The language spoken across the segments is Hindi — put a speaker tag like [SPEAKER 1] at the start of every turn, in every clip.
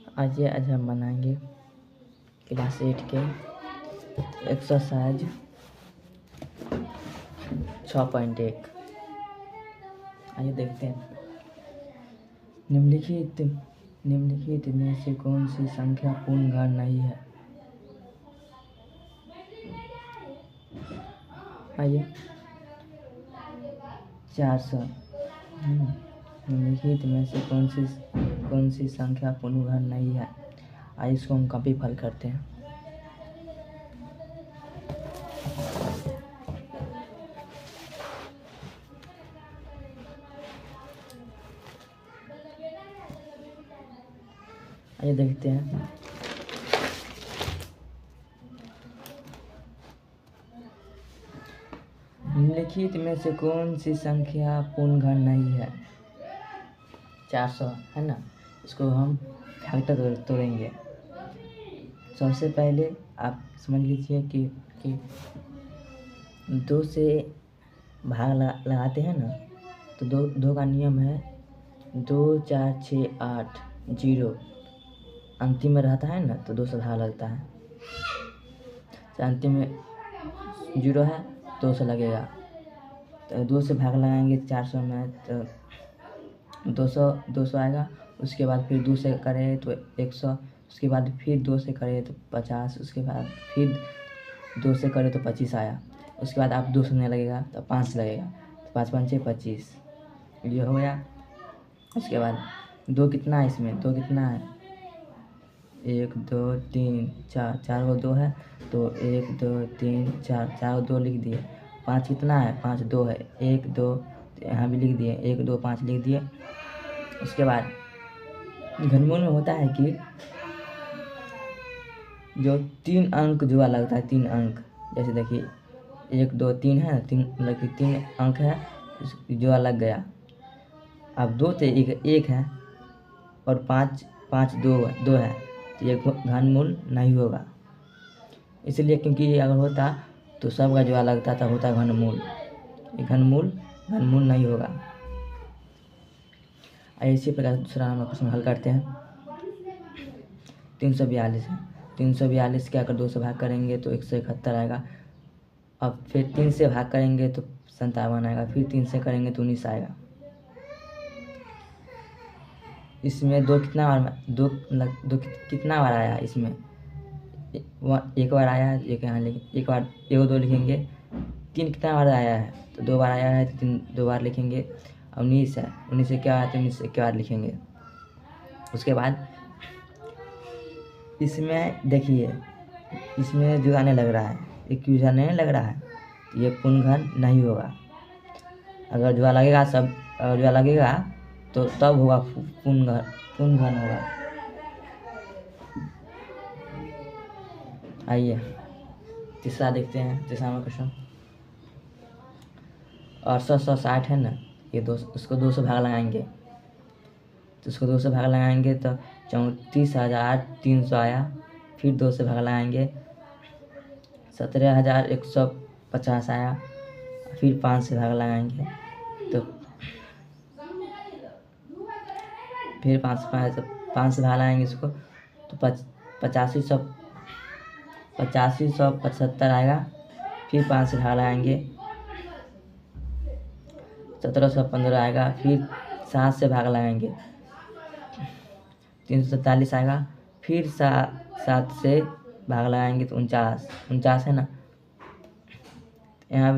[SPEAKER 1] आज हम बनाएंगे क्लास 8 के एक्सरसाइज 6.1। आइए देखते हैं। निम्नलिखित में से कौन सी संख्या पूर्ण घन नहीं है? आइए 400। निम्नलिखित में से कौन सी संख्या पूर्ण घन नहीं है? आइए इसको हम कॉपी फल करते हैं। आइए देखते हैं। निम्नलिखित में से कौन सी संख्या पूर्ण घन नहीं है? 400 है ना। इसको हम फैक्टर तोड़ेंगे। सबसे पहले आप समझ लीजिए कि 2 से भाग लगाते हैं ना, तो दो का नियम है 2 4 6 8 0 अंतिम में रहता है ना, तो 2 से भाग लगता है। तो अंतिम में 0 है, 2 से लगेगा, तो 2 से भाग लगाएंगे 400 में, तो 200 आएगा। उसके बाद फिर 2 से करें तो 100, उसके बाद फिर 2 से करें तो 50, उसके बाद फिर 2 से करें तो 25 आया। उसके बाद आप 2 से नहीं लगेगा तो 5 से लगेगा, तो 5 5 6 25, ये हो गया। उसके बाद 2 कितना है इसमें? 2 कितना है? 1 2 3 4, 4 को 2 है, तो 1 2 3 4, 4 को 2 लिख दिए। 5 कितना है? 5 2 है, 1 2 यहाँ भी लिख दिए, 1 2 5 लिख दिए। उसके बाद घनमूल में होता है कि जो 3 अंक जुआ लगता है, 3 अंक, जैसे देखिए 1 2 3 है, 3 मतलब कि 3 अंक है, जुआ लग गया। अब 2 से 1 है और 5 5 2 है, तो ये घनमूल नहीं होगा। इसलिए क्योंकि ये अगर होता तो सबका जुआ लगता था, होता घनमूल। ये घनमूल नहीं होगा। इसी प्रकार दूसरा हम प्रश्न हल करते हैं। 342 है। 342 के अगर 2 से भाग करेंगे तो 171 आएगा। अब फिर 3 से भाग करेंगे तो 57 आएगा, फिर 3 से करेंगे तो 19 आएगा। इसमें 2 कितना बार आया है? इसमें 1 बार आया है, एक यहाँ लिखेंगे, एक बार 1 2 लिखेंगे। 3 कितना बार आया है? तो 2 बार आया है, तो 3 2 बार लिखेंगे। 19 है, 19 से क्या आया? तो 19 से क्या बार लिखेंगे। उसके बाद इसमें देखिए, इसमें जुगाने लग रहा है, एक जुआ नहीं लग रहा है, तो ये पूर्ण घन नहीं होगा। अगर जुआ लगेगा तो तब होगा पूर्ण घन होगा। आइए तीसरा देखते हैं। तीसरा में क्वेश्चन 6860 है ना, ये उसको 2 से भाग लगाएंगे, तो इसको 2 से भाग लगाएंगे तो 34,300 आया। फिर 2 से भाग लगाएंगे 17,150 आया। फिर 5 से भाग लगाएंगे तो फिर 5 से भाग लगाएंगे इसको, तो 8575 आएगा। फिर 5 से भाग लगाएंगे 1715 आएगा। फिर 7 से भाग लगाएंगे 347 आएगा। फिर 7 से भाग लगाएंगे तो 49 है ना, यहाँ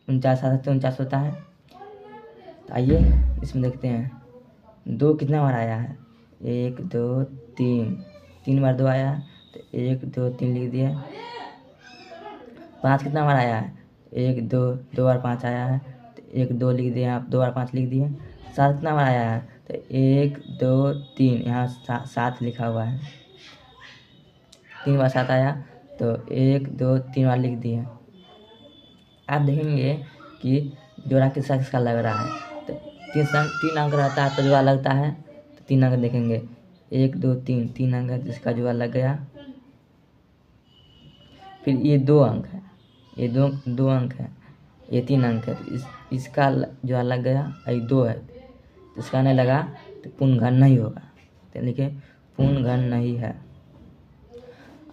[SPEAKER 1] 49 7 49 होता है। तो आइए इसमें देखते हैं। 2 कितना बार आया है? 1 2 3 बार 2 आया है, तो 1 2 3 लिख दिए। 5 कितना बार आया है? 1 2 बार 5 आया है, तो 1 2 लिख दिए, आप 2 बार 5 लिख दिए। 7 कितना बार आया है? तो 1 2 3, यहाँ 7 लिखा हुआ है। 3 बार 7 आया, तो 1 2 3 बार लिख दिए। आप देखेंगे कि जोड़ा किसका लग रहा है, तो 3 अंक रहता है तो जुआ लगता है, तो 3 अंक देखेंगे, 1 2 3 अंक है, जिसका जुआ लग गया। फिर ये 2 अंक है, ये 2 अंक है, ये 3 अंक है, तो इसका जुआ लग गया। ये 2 है, तो इसका नहीं लगा, तो पूर्ण घन नहीं होगा। तो लिखे पूर्ण घन नहीं है।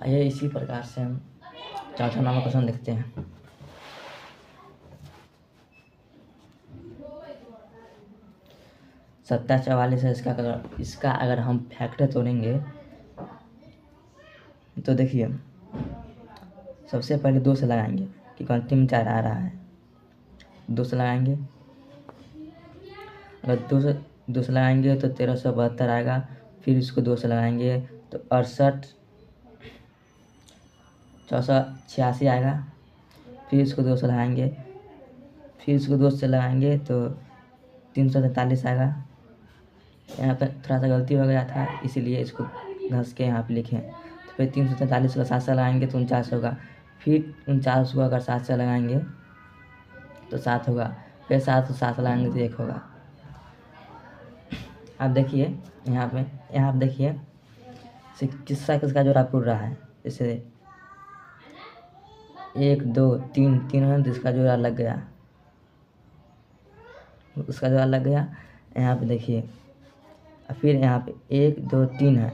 [SPEAKER 1] आइए इसी प्रकार से हम चौथा नंबर क्वेश्चन देखते हैं। सत्ता 44 है, इसका अगर हम फैक्टर तोड़ेंगे तो देखिए सबसे पहले 2 से लगाएंगे क्योंकि अंतिम 4 आ रहा है। 2 से लगाएंगे, अगर 2 से लगाएंगे तो 1372 आएगा। फिर इसको 2 से लगाएंगे तो 68 486 आएगा। फिर इसको 2 से लगाएंगे, फिर इसको 2 से लगाएंगे तो 343 आएगा। यहाँ पर थोड़ा सा गलती हो गया था, इसीलिए इसको घस के यहाँ पे लिखे। तो फिर 343 को 7 से लगाएंगे तो 49 होगा। फिर 49 को अगर 7 से लगाएंगे तो 7 होगा। फिर 7 को 7 लगाएंगे तो 1 होगा। आप देखिए यहाँ आप देखिए किसका जोड़ा पूर रहा है। जैसे 1 2 3 3 है तो इसका जोड़ा लग गया, उसका जोड़ा लग गया। यहाँ पे देखिए फिर यहाँ पे 1 2 3 है,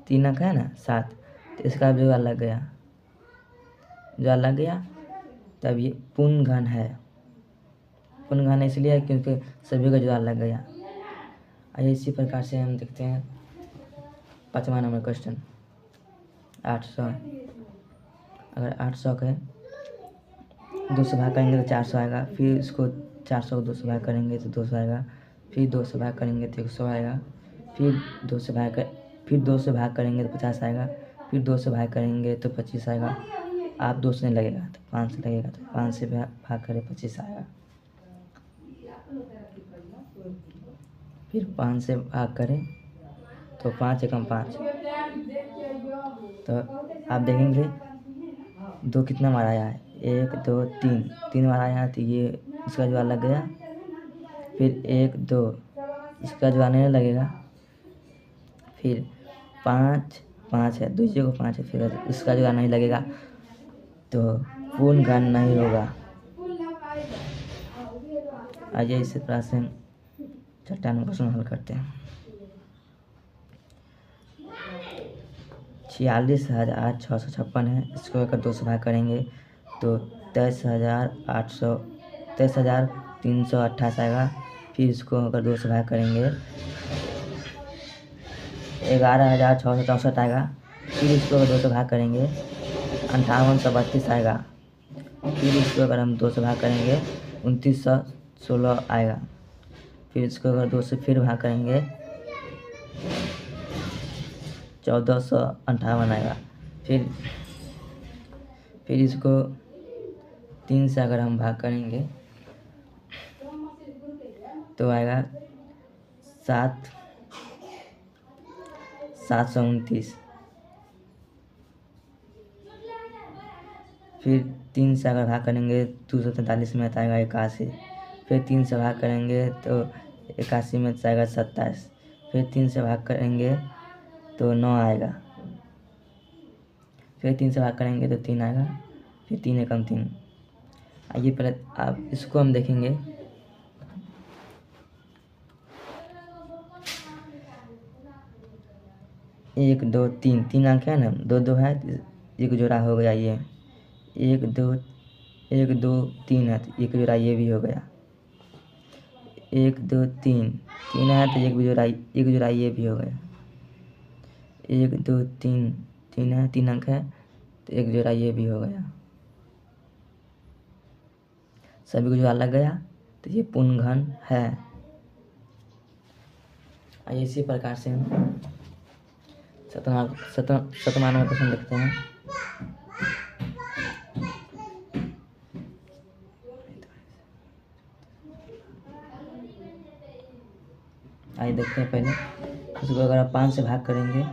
[SPEAKER 1] 3 अंक है ना 7, तो इसका जोड़ा लग गया, जोड़ा लग गया। तब ये पूर्ण घन है। पूर्ण घन इसलिए क्योंकि सभी का जोड़ा लग गया। आइए इसी प्रकार से हम देखते हैं 5वां नंबर क्वेश्चन। 800, अगर 800 के 2 से भाग करेंगे तो 400 आएगा। फिर इसको 400 को 2 से भाग करेंगे तो 200 आएगा। फिर 2 से भाग करेंगे तो 100 आएगा। फिर 2 से भाग करेंगे तो 50 आएगा। फिर 2 से भाग करेंगे तो 25 आएगा। आप 2 से नहीं लगेगा तो 5 से लगेगा, तो 5 से भाग करें 25 आएगा। फिर 5 से भाग करें तो 5 एकम 5। तो आप देखेंगे 2 कितना बार आया है, 1 2 3 बार आया है, तो ये इसका जोड़ा लग गया। फिर 1 2 इसका जोड़ा नहीं लगेगा। फिर 5 है, 2 जगह 5 है, फिर इसका जोड़ा नहीं लगेगा तो पूर्ण घन नहीं होगा। आइए इसी तरह से 6वां नंबर प्रश्न हल करते हैं। 46,656 है, इसको अगर 2 से भाग करेंगे तो 23,328 आएगा। फिर इसको अगर 2 से भाग करेंगे 11,664 आएगा। फिर इसको अगर 2 से भाग करेंगे 5832 आएगा। फिर इसको अगर हम 2 से भाग करेंगे 2916 आएगा। फिर इसको अगर 2 से फिर भाग करेंगे 1458 आएगा। फिर इसको 3 से अगर हम भाग करेंगे तो आएगा 729। फिर 3 से अगर भाग करेंगे 243 में आएगा 81। फिर 3 से भाग करेंगे तो 81 में आएगा 27। फिर 3 से भाग करेंगे तो 9 आएगा। फिर 3 से भाग करेंगे तो 3 आएगा। फिर 3 एकम 3। आइए पहले आप इसको हम देखेंगे। एक 2 3 3 अंक है ना, 2 2 है, एक जोड़ा हो गया। ये 1 2 3 है तो एक जोड़ा ये भी हो गया। 1 2 3 3 है तो एक जोड़ा ये भी हो गया। 1 2 3 3 है, 3 अंक है तो एक जोड़ा ये भी हो गया। सभी को जोड़ा लग गया तो ये पूर्ण घन है। आइए इसी प्रकार से हम 7वां नंबर क्वेश्चन देखते हैं। आइए देखते हैं पहले इसको अगर आप 5 से भाग करेंगे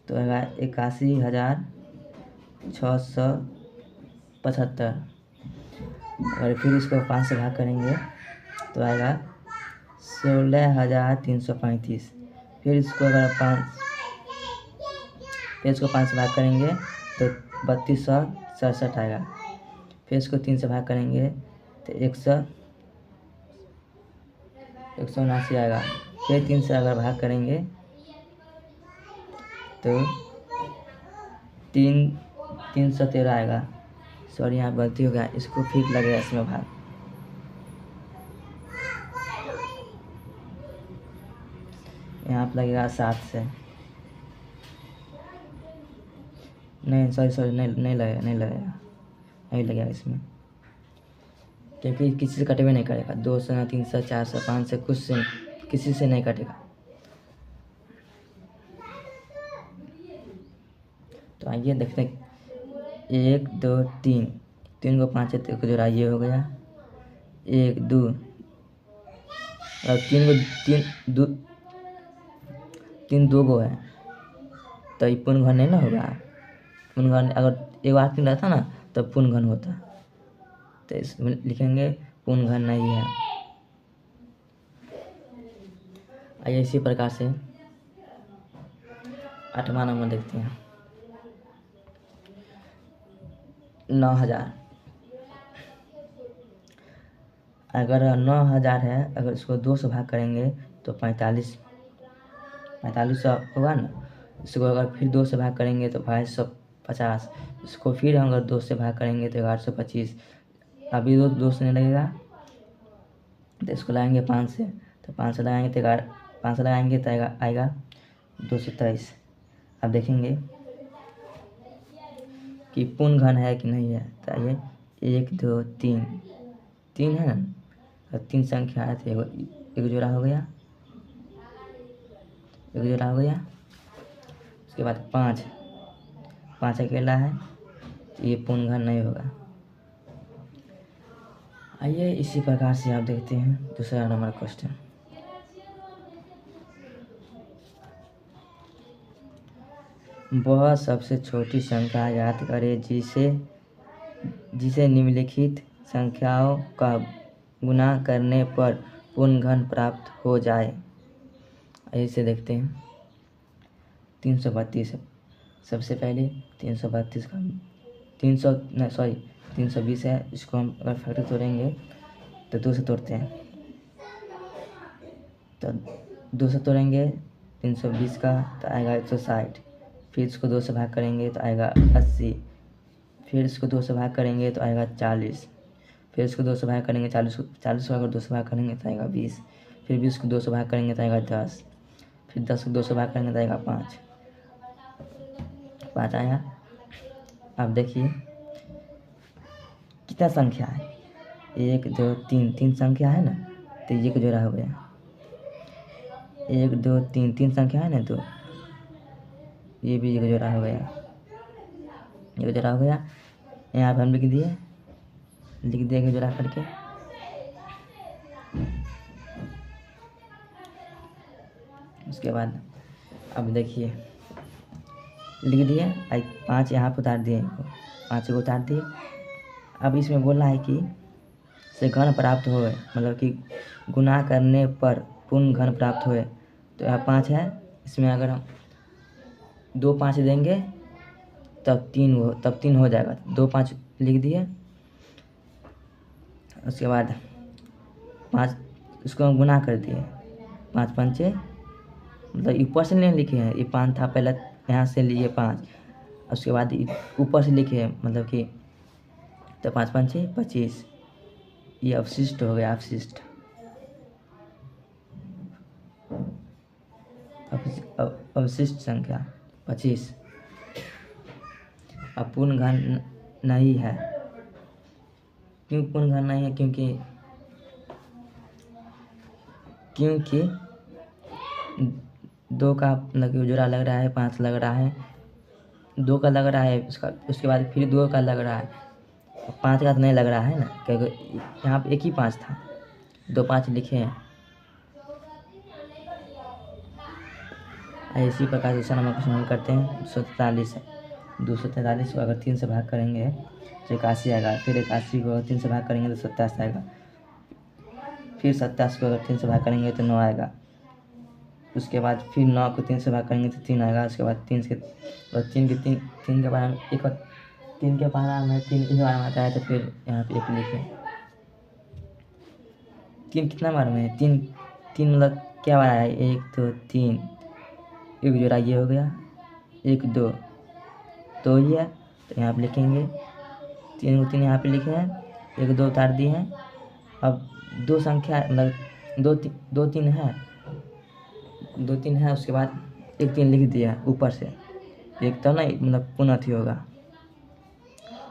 [SPEAKER 1] तो आएगा 81,675। और फिर इसको 5 से भाग करेंगे तो आएगा 16,335। फिर इसको अगर 5 से भाग करेंगे तो 3267 आएगा। फिर इसको 3 से भाग करेंगे तो 179 आएगा। फिर 3 से अगर भाग करेंगे तो 313 आएगा। सॉरी यहाँ गलती हो गया, इसको फिर लगेगा इसमें भाग। यहाँ पर लगेगा 7 से, नहीं सॉरी नहीं लगेगा नहीं लगेगा इसमें, क्योंकि किसी से कटे हुए नहीं कटेगा। 200 300 400 500 कुछ से किसी से नहीं कटेगा। तो आइए देखते हैं, 1 2 3, 3 को 5 है तो जोड़ा ये हो गया 1 2, और 3 को 3 2 गो है तो ये पूर्ण घन नहीं ना होगा। पूर्ण घन अगर एक बार 3 रहता ना तो पूर्ण घन होता, तो इसमें लिखेंगे पूर्ण घन नहीं है। आइए इसी प्रकार से 8वां नंबर देखते हैं। 9000, अगर 9000 है, अगर इसको 2 से भाग करेंगे तो 45 होगा ना। इसको अगर फिर 2 से भाग करेंगे तो 2250। इसको फिर हम अगर 2 से भाग करेंगे तो 1125। अभी 2 से नहीं लगेगा तो इसको लगाएंगे 5 से, तो 5 से लगाएंगे तो 5 से लगाएंगे तो आएगा 223। अब देखेंगे कि पूर्ण घन है कि नहीं है। तो आइए 1 2 3 है ना, तो 3 संख्या है तो एक जोड़ा हो गया, उसके बाद 5 अकेला है तो ये पूर्ण घन नहीं होगा। आइए इसी प्रकार से आप देखते हैं दूसरा नंबर क्वेश्चन। वह सबसे छोटी संख्या याद करें जिसे निम्नलिखित संख्याओं का गुणा करने पर पूर्ण घन प्राप्त हो जाए। इसे देखते हैं। 332, सबसे पहले 332 का 320 है। इसको हम अगर फैक्टर तोड़ेंगे तो 2 से तोड़ते हैं, तो 2 से तोड़ेंगे 320 का तो आएगा 160। फिर इसको 2 से भाग करेंगे तो आएगा 80। फिर इसको 2 से भाग करेंगे तो आएगा 40। फिर इसको 2 से भाग करेंगे 40 को अगर 2 से भाग करेंगे तो आएगा 20। फिर 20 को 2 से भाग करेंगे तो आएगा 10। फिर 10 को 2 से भाग करेंगे तो आएगा 5 आया। अब देखिए कितना संख्या है, 1 2 3 संख्या है ना, तो ये को जोड़ा हो गया। 1 2 3 संख्या है ना, तो ये भी एक जोड़ा हो गया, यहाँ पर हम लिख दिए जोड़ा करके। उसके बाद अब देखिए लिख दिए, 5 यहाँ पर उतार दिए, 5 को उतार दिए। अब इसमें बोल रहा है कि से घन प्राप्त होए, मतलब कि गुणा करने पर पूर्ण घन प्राप्त होए। तो यहाँ 5 है, इसमें अगर हम 2 5 देंगे तब 3 हो जाएगा। 2 5 लिख दिए। उसके बाद 5 इसको हम गुना कर दिए, 5 पंचे, मतलब ऊपर से नहीं लिखे हैं, ये 5 था पहले, यहाँ से लिए 5, उसके बाद ऊपर से लिखे हैं, मतलब कि तो 5 पंचे 25। ये अवशिष्ट हो गया, अवशिष्ट संख्या 25। अब पूर्ण घन नहीं है। क्यों पूर्ण घन नहीं है? क्योंकि 2 का मतलब जोड़ा लग रहा है, 5 लग रहा है, 2 का लग रहा है उसके बाद फिर 2 का लग रहा है, 5 का तो नहीं लग रहा है ना, क्योंकि यहाँ पे एक ही 5 था, 2 5 लिखे हैं। इसी प्रकार से दूसरा नंबर क्वेश्चन हल करते हैं। 243 है। 243 को अगर 3 से भाग करेंगे तो 81 आएगा। फिर 81 को अगर 3 से भाग करेंगे तो 27 आएगा। फिर 27 को अगर 3 से भाग करेंगे तो 9 आएगा। उसके बाद फिर 9 को 3 से भाग करेंगे तो 3 आएगा। उसके बाद 3 के बारे में एक बार 3 के बारे में 3 एक बार में आता है, तो फिर यहाँ पे 1 लिखे। 3 कितना बार में है? 3 मतलब क्या बार आया है? 1 2 3, एक जोड़ा ये हो गया, 1 2 2 ही है, तो यहाँ पे लिखेंगे 3 को 3 यहाँ पे लिखे हैं, 1 2 उतार दिए हैं। अब दो संख्या मतलब 2 3 है, 2 3 है, उसके बाद 1 3 लिख दिया है ऊपर से, एक तो ना मतलब पुनः होगा।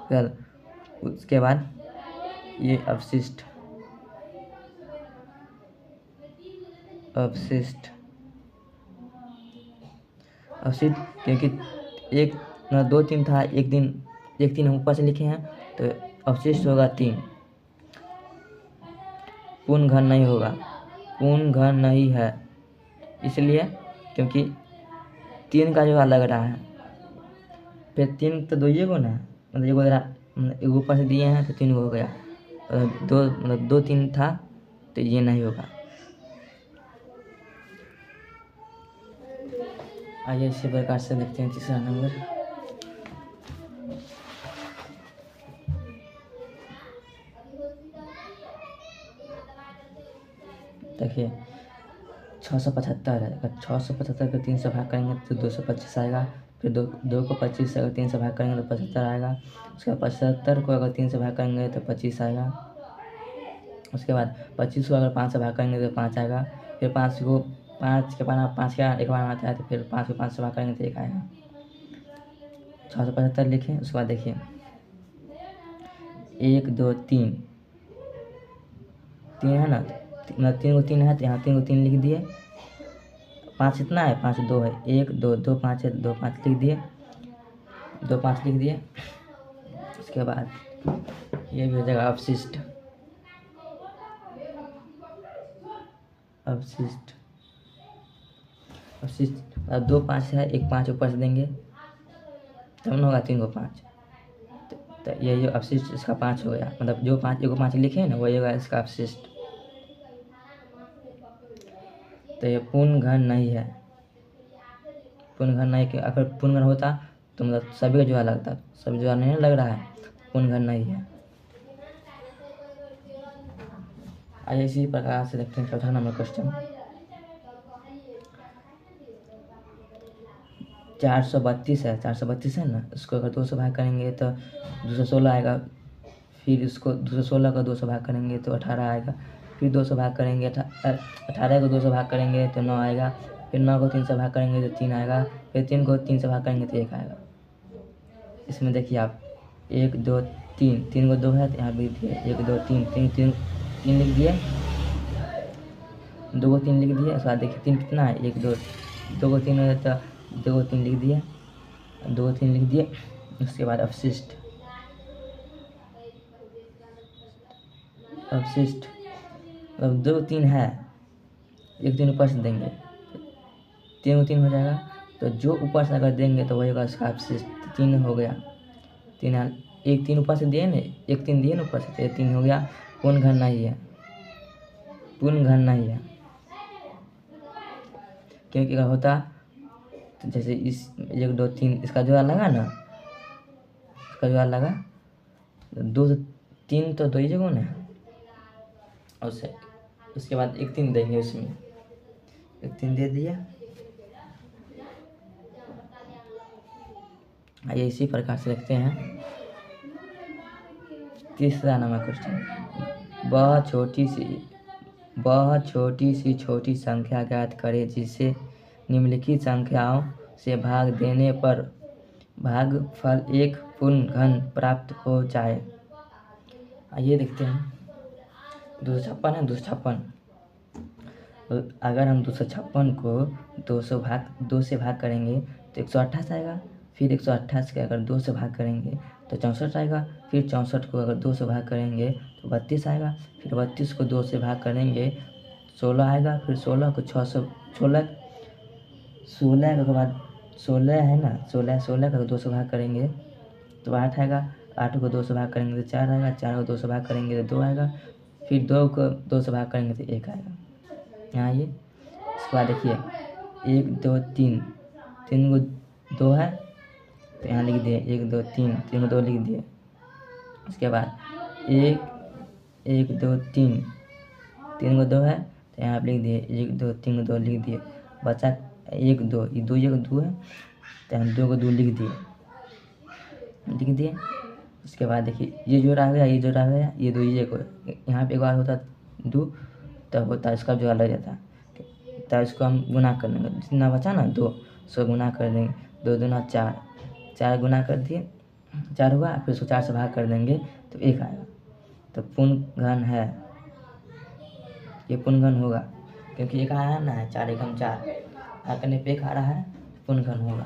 [SPEAKER 1] फिर उसके बाद ये अवशिष्ट क्योंकि 1 2 3 था, 1 3 हम ऊपर से लिखे हैं, तो अवशिष्ट होगा 3। पूर्ण घन नहीं होगा, पूर्ण घन नहीं है, इसलिए क्योंकि 3 का जो लग रहा है, फिर 3 तो 2 ही को ना, मतलब एक ऊपर से दिए हैं तो 3 हो गया, 2 मतलब 2 3 था, तो ये नहीं होगा। आइए इसी प्रकार से देखते हैं तीसरा नंबर। देखिए 675 है, अगर 675 को 3 से भाग करेंगे तो 225 आएगा। फिर 2 को 25 से अगर 3 से भाग करेंगे तो 75 आएगा। उसके बाद 75 को अगर 3 से भाग करेंगे तो 25 आएगा। उसके बाद 25 को अगर 5 से भाग करेंगे तो 5 आएगा। फिर 5 को 5 के बाद 5 का एक बार आता है, तो फिर 5 को 5 से भाग करेंगे तो 1 आएगा। 675 लिखें। उसके बाद देखिए 1 2 3 है ना, 3 को 3 है, तो यहाँ 3 को 3 लिख दिए। 5 इतना है, 5 2 है, 1 2 2 5 है, 2 5 लिख दिए, 2 5 लिख दिए। उसके बाद ये भी हो जाएगा अवशिष्ट। अब 2 5 है, 1 5 ऊपर से देंगे तब न होगा 3 को 5, तो ये जो अवशिष्ट इसका 5 हो गया, मतलब जो 5 1 को 5 लिखे हैं ना, वही होगा इसका अवशिष्ट। तो ये पूर्ण घन नहीं है, पूर्ण घन नहीं, अगर पूर्ण घन होता तो मतलब सभी का जुआ लगता, सभी जुआ नहीं लग रहा है, पूर्ण घन नहीं है। आइए इसी प्रकार से देखते हैं चौथा नंबर क्वेश्चन। 432 है, 432 है ना, इसको अगर 2 से भाग करेंगे तो 216 आएगा। फिर इसको 216 का 2 से भाग करेंगे तो 18 आएगा। फिर 2 से भाग करेंगे 18 को 2 से भाग करेंगे तो 9 आएगा। फिर 9 को 3 से भाग करेंगे तो 3 आएगा। फिर 3 को 3 से भाग करेंगे तो 1 आएगा। इसमें देखिए आप 1 2 3, 3 को 2 है तो यहाँ लिख दिए 1 2 3, 3 लिख दिए, 2 को 3 लिख दिए। उसके बाद देखिए 3 कितना है, 1 2 2 को 3 है तो 2 को 3 लिख दिए, 2 को 3 लिख दिए। उसके बाद अवशिष्ट मतलब 2 3 है, 1 3 ऊपर से देंगे, 3 को 3 हो जाएगा। तो जो ऊपर से अगर देंगे तो वही होगा इसका अवशिष्ट। 3 हो गया, 3 1 3 ऊपर से दिए ना, 1 3 दिए ना ऊपर से, तो 3 हो गया। पूर्ण घन नहीं है, पूर्ण घन नहीं है, क्योंकि अगर होता तो जैसे इस 1 2 3 इसका जो लगा ना, इसका जो लगा 2 3 तो 2 ही जगह ना, उसके बाद 1 3 देंगे, उसमें 1 3 दे दिया। आइए इसी प्रकार से देखते हैं तीसरा नंबर क्वेश्चन। बहुत छोटी संख्या ज्ञात करें जिसे निम्नलिखित संख्याओं से भाग देने पर भागफल एक पूर्ण घन प्राप्त हो जाए। आइए देखते हैं 256 है, 256। तो अगर हम 256 को 2 से भाग करेंगे तो 128 आएगा। फिर 128 के अगर 2 से भाग करेंगे तो 64 आएगा। फिर 64 को अगर 2 से भाग करेंगे तो 32 आएगा। फिर 32 को 2 से भाग करेंगे 16 आएगा। फिर 16 को 6 से 16 के बाद 16 है ना, 16 का 2 से भाग करेंगे तो 8 आएगा। 8 को 2 से भाग करेंगे तो 4 आएगा। 4 को 2 से भाग करेंगे तो 2 आएगा। फिर 2 को 2 से भाग करेंगे तो 1 आएगा। यहाँ ये इसके बाद देखिए 1 2 3 को 2 है तो यहाँ लिख दिए 1 2 3 को 2 लिख दिए। उसके बाद 1 2 3 को 2 है तो यहाँ लिख दिए 1 2 3 को 2 लिख दिए। बचा 1 2, ये 2 है, तो हम 2 को 2 लिख दिए। इसके बाद देखिए ये जोड़ा हो गया, ये जोड़ा हो गया, ये 2 ये को यहाँ पे एक बार होता 2 तब होता इसका जोड़ा लग जाता, तब इसको हम गुना कर देंगे, जितना बचा ना 2 उसको गुना कर देंगे, 2 दूना 4, 4 गुना कर दिए 4 हुआ, फिर उसको 4 से भाग कर देंगे तो 1 आएगा। तो पूर्ण घन है, ये पूर्ण घन होगा क्योंकि 1 आया ना है, 4 एकम 4 भाग करने पे 1 आ रहा है, पूर्ण घन होगा।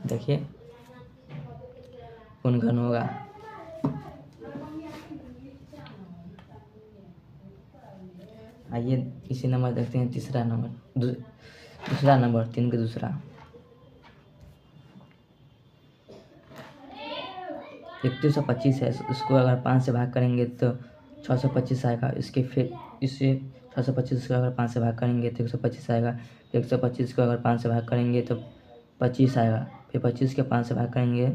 [SPEAKER 1] देखिए पूर्ण घन होगा। आइए इसी नंबर देखते हैं, तीसरा नंबर, दूसरा नंबर 3 का दूसरा। 3125 है, उसको अगर 5 से भाग करेंगे तो 625 आएगा। इसके फिर इससे 625 को अगर 5 से भाग करेंगे तो 125 आएगा। 125 को अगर 5 से भाग करेंगे तो 25 आएगा। फिर 25 के 5 से भाग करेंगे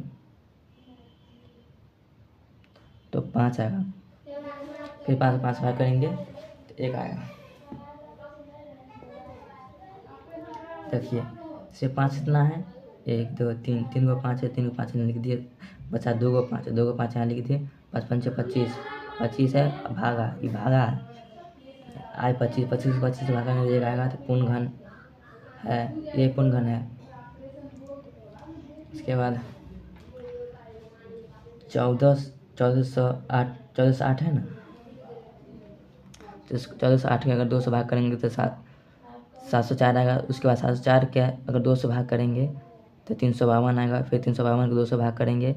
[SPEAKER 1] तो 5 आएगा। फिर 5 से भाग करेंगे तो 1 आएगा। देखिए इससे 5 इतना है, 1 2 3, 3 को 5 है, 3 को 5 लिख दिए, बचा 2 को 5, 2 को 5 यहाँ लिख दिए, 5 5 25, 25 है भागा, ये भागा है, आए 25, 25 को 25 से भागा नहीं आएगा तो पूर्ण घन है, ये पूर्ण घन है। इसके बाद 1408 है ना, तो 1408 के अगर 2 से भाग करेंगे तो 704 आएगा। उसके बाद 704 के अगर 2 से भाग करेंगे तो 352 आएगा। फिर 352 को 2 से भाग करेंगे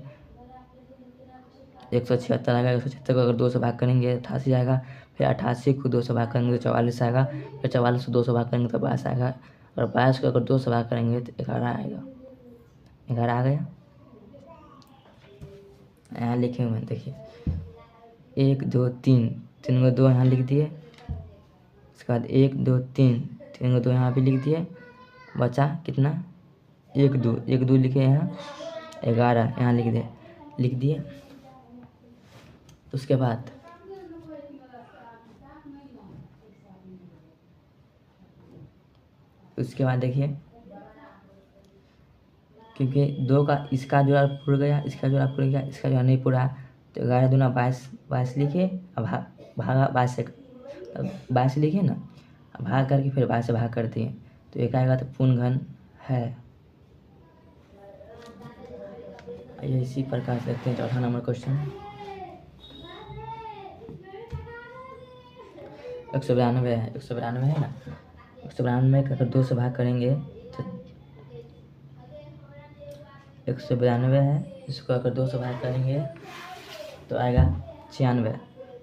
[SPEAKER 1] 176 आएगा। 176 को अगर 2 से भाग करेंगे 88 आएगा। फिर 88 को 2 से भाग करेंगे तो 44 आएगा। फिर 44 को 2 से भाग करेंगे तो 22 आएगा। और 22 को अगर 2 से भाग करेंगे तो 11 आएगा। 11 आ गया, यहाँ लिखे हुए हैं देखिए 1 2 3, 3 को 2 यहाँ लिख दिए। उसके बाद 1 2 3, 3 को 2 यहाँ भी लिख दिए, बचा कितना 1 2, 1 2 लिखे यहाँ 11 यहाँ लिख दिए। उसके बाद देखिए क्योंकि 2 का इसका जोड़ा पूरा गया, इसका जोड़ा पूरा गया, इसका जोड़ा नहीं पूरा, तो 11 दूना 22 लिखे, अब भागा 22 से 22 लिखे ना, अब भाग करके फिर 22 से भाग करते हैं तो 1 आएगा, तो पूर्ण घन है। आइए इसी प्रकार से देखते हैं चौथा नंबर क्वेश्चन। 192 है, 192 है ना, 192 का अगर 2 से भाग करेंगे तो 192 है, इसको अगर 2 से भाग करेंगे तो आएगा 96।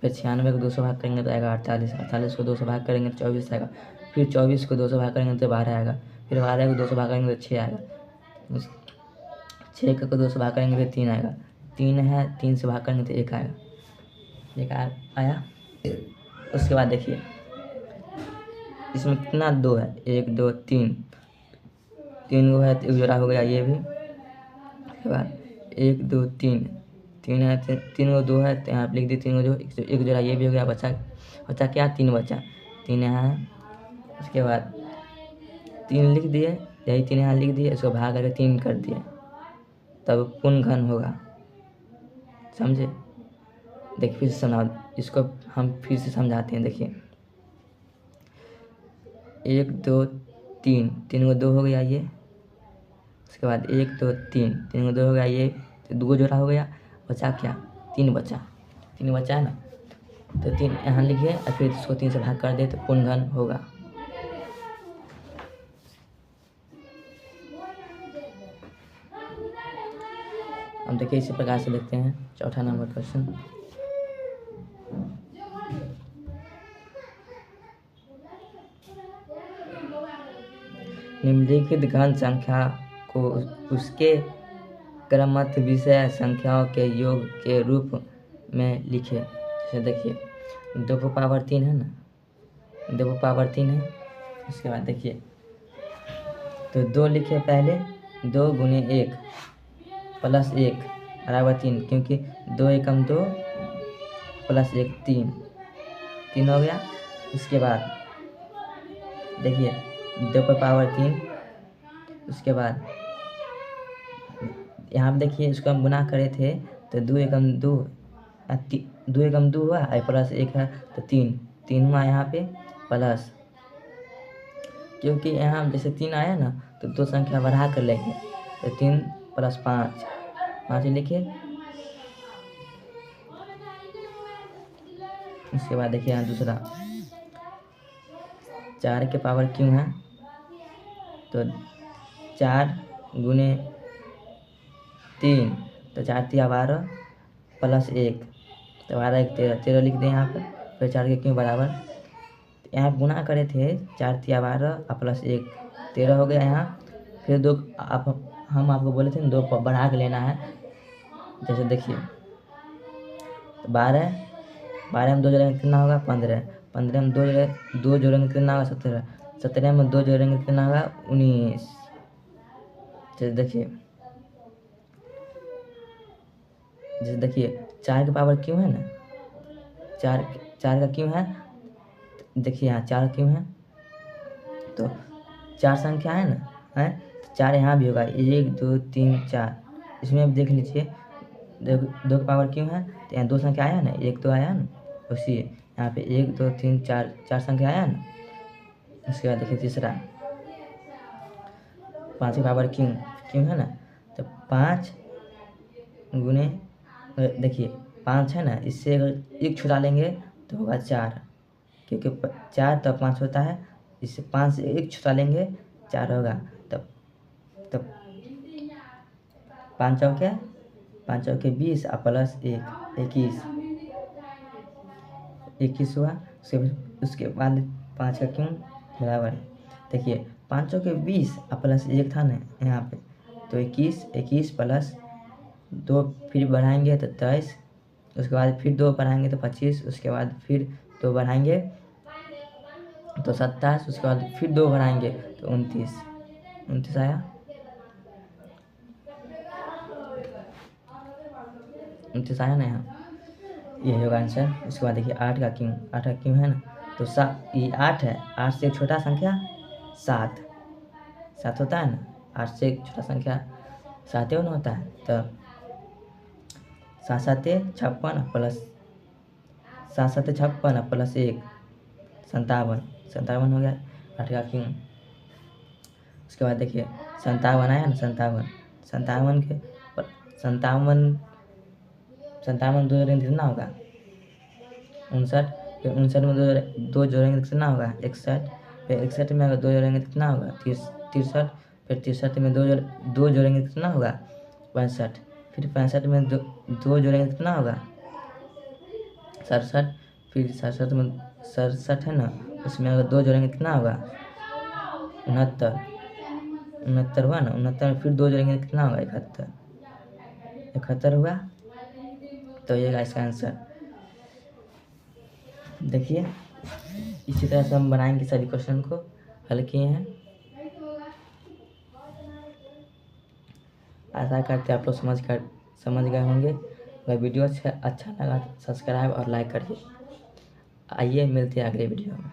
[SPEAKER 1] फिर 96 को 2 से भाग करेंगे तो आएगा 48, 48 को 2 से भाग करेंगे तो 24 आएगा। फिर 24 को 2 से भाग करेंगे तो 12 आएगा। फिर 12 को 2 से भाग करेंगे तो 6 आएगा। 6 को 2 से भाग करेंगे तो 3 आएगा। 3 है, 3 से भाग करेंगे तो 1 आएगा। 1 आया। उसके बाद देखिए इसमें कितना 2 है, 1 2 3, 3 को है तो 1 जोड़ा हो गया ये भी। उसके बाद 1 2 3, 3 है, 3 को 2 है तो यहाँ पर लिख दिए 3 को 2, 1 जोड़ा ये भी हो गया। बचा क्या 3 बचा, 3 यहाँ है। उसके बाद 3 लिख दिए, यही 3 यहाँ लिख दिए, इसको भाग करके 3 कर दिए, तब पूर्ण घन होगा। समझे? देखिए फिर से समझाओ, इसको हम फिर से समझाते हैं। देखिए 1 2 3, 3 को 2 हो गया ये। उसके बाद 1 2 3, 3 को 2 हो गया ये, तो 2 जोड़ा हो गया। बचा क्या 3 बचा, 3 बचा है ना, तो 3 यहाँ लिखिए और फिर इसको 3 से भाग कर दे तो पूर्ण घन होगा। हम देखिए इसी प्रकार से देखते हैं चौथा नंबर क्वेश्चन। निम्नलिखित घन संख्या को उसके क्रमबद्ध विषय संख्याओं के योग के रूप में लिखे। जैसे देखिए 2 को पावर 3 है ना, 2 को पावर 3 है। उसके बाद देखिए तो 2 लिखे पहले, 2 गुने 1 प्लस 1 बराबर 3, क्योंकि 2 एकम 2 प्लस 1 3 हो गया। उसके बाद देखिए 2 पर पावर 3। उसके बाद यहाँ पे देखिए इसको हम गुना करे थे तो 2 एकम 2 2 एकम 2 हुआ और प्लस 1 है तो 3 हुआ यहाँ पे प्लस, क्योंकि यहाँ जैसे 3 आया ना तो 2 संख्या बढ़ा कर लेंगे तो 3 प्लस 5 लिखे। उसके बाद देखिए यहाँ दूसरा 4 के पावर क्यों है तो 4 गुने 3 तो 4 3 12 प्लस 1 तो 12 1 13 लिख दें यहाँ पर। फिर 4 के क्यों बराबर, यहाँ गुना करे थे 4 3 12 और प्लस 1 13 हो गया यहाँ। फिर 2 हम आपको बोले थे 2 बढ़ा के लेना है। जैसे देखिए 12 में 2 जोड़ेंगे कितना होगा 15 में 2 जोड़ेंगे कितना होगा 17 में 2 जोड़ेंगे कितना होगा 19। जैसे देखिए 4 के पावर क्यों है ना, 4 का क्यों है, देखिए यहाँ 4 क्यों है तो 4 संख्या है ना है तो 4 यहाँ भी होगा 1 2 3 4। इसमें अब देख लीजिए 2 के पावर क्यों है तो यहाँ 2 संख्या आया ना 1 2 आया ना, उसी यहाँ पे 1 2 3 4 संख्या आया ना। उसके बाद देखिए तीसरा 5 के पावर क्यों है ना तो 5 गुने देखिए 5 है ना, इससे अगर 1 छुड़ा लेंगे तो होगा 4, क्योंकि 4 तब 5 होता है, इससे 5 से 1 छुड़ा लेंगे 4 होगा। तब 5 चौके 20 और प्लस 1 21 हुआ। उसके बाद 5 का क्यों बराबर, देखिए 5 चौके 20 और प्लस 1 था ना यहाँ पे तो 21 प्लस 2 फिर बढ़ाएंगे तो 23, उसके बाद फिर 2 बढ़ाएंगे तो 25, उसके बाद फिर 2 बढ़ाएंगे तो 27, उसके बाद फिर 2 बढ़ाएंगे तो 29 आया। 29 आया ना यहाँ, ये होगा आंसर। उसके बाद देखिए 8 का क्यों है ना तो ये 8 है, 8 से एक छोटा संख्या 7 होता है ना, 8 से एक छोटा संख्या 7 ना होता है तो 7 7 56 प्लस 1 57 हो गया 8 का क्यों। उसके बाद देखिए 57 आया ना 57 2 जोड़ेंगे कितना होगा 59, फिर 59 में 2 जोड़ेंगे कितना होगा 61, फिर 61 में अगर 2 जोड़ेंगे कितना होगा 63, फिर 63 में 2 जोड़ेंगे कितना होगा 65, फिर 65 में 2 जोड़ेंगे कितना होगा 67, फिर 67 है ना उसमें अगर 2 जोड़ेंगे कितना होगा 69 हुआ ना, 69 में फिर 2 जोड़ेंगे कितना होगा 71 हुआ। तो ये इसका आंसर देखिए। इसी तरह से हम बनाएंगे सभी क्वेश्चन को हल किए हैं। आशा करते हैं आप लोग समझ गए होंगे। अगर वीडियो अच्छा लगा तो सब्सक्राइब और लाइक करिए। आइए मिलते हैं अगले वीडियो में।